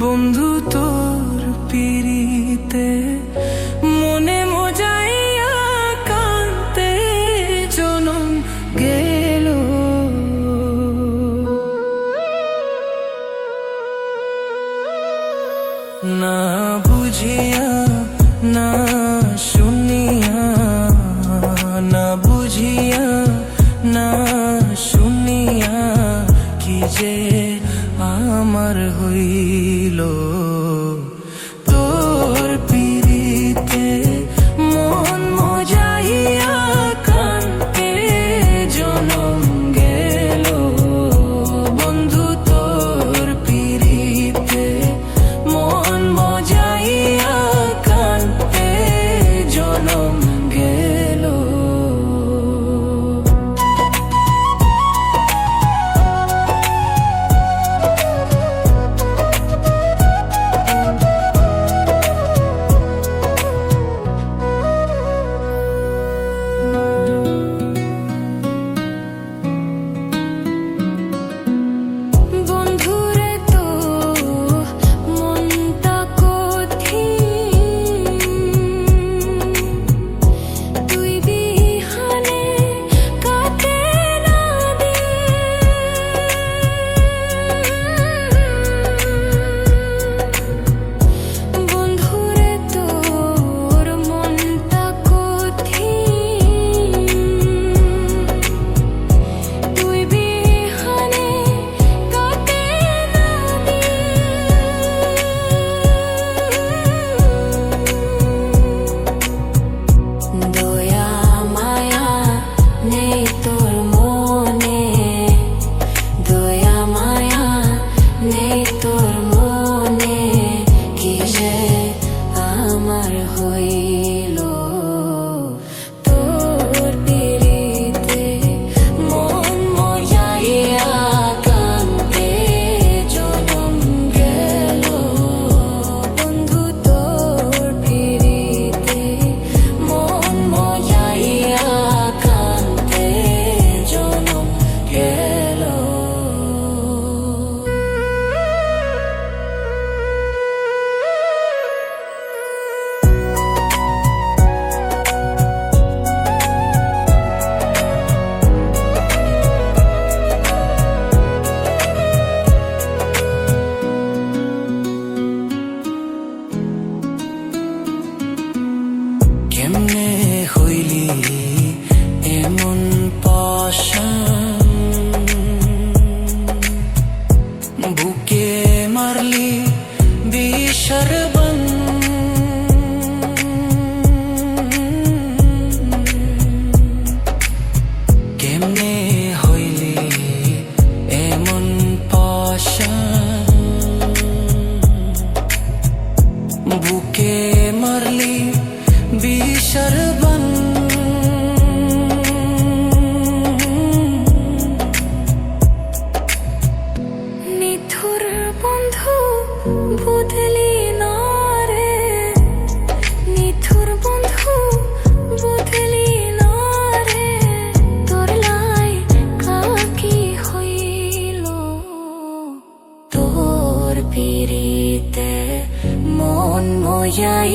বন্ধু তোর পিরিতে মনে মজাইয়া কান্তে জনম গেল। না বুঝিয়া না শুনিয়া, না বুঝিয়া না শুনিয়া কি যে আমার হইল। তোর পিরিতে মন মজাইয়া কান্তে জনম গেল। বন্ধু তোর পিরিতে মন মজাইয়া কান্তে জনম গেল। কেমনে হইলি এমন পাশান, বুকে মারলি বিষর বান। কেমনে হইলি এমন পাশান, বুকে মারলি বিষর বান। নিথুর বন্ধু বদলি না রে, নিথুর বন্ধু বদলি না রে। তোর লাই কাকি হইল, তোর পিরিতে মন মজাই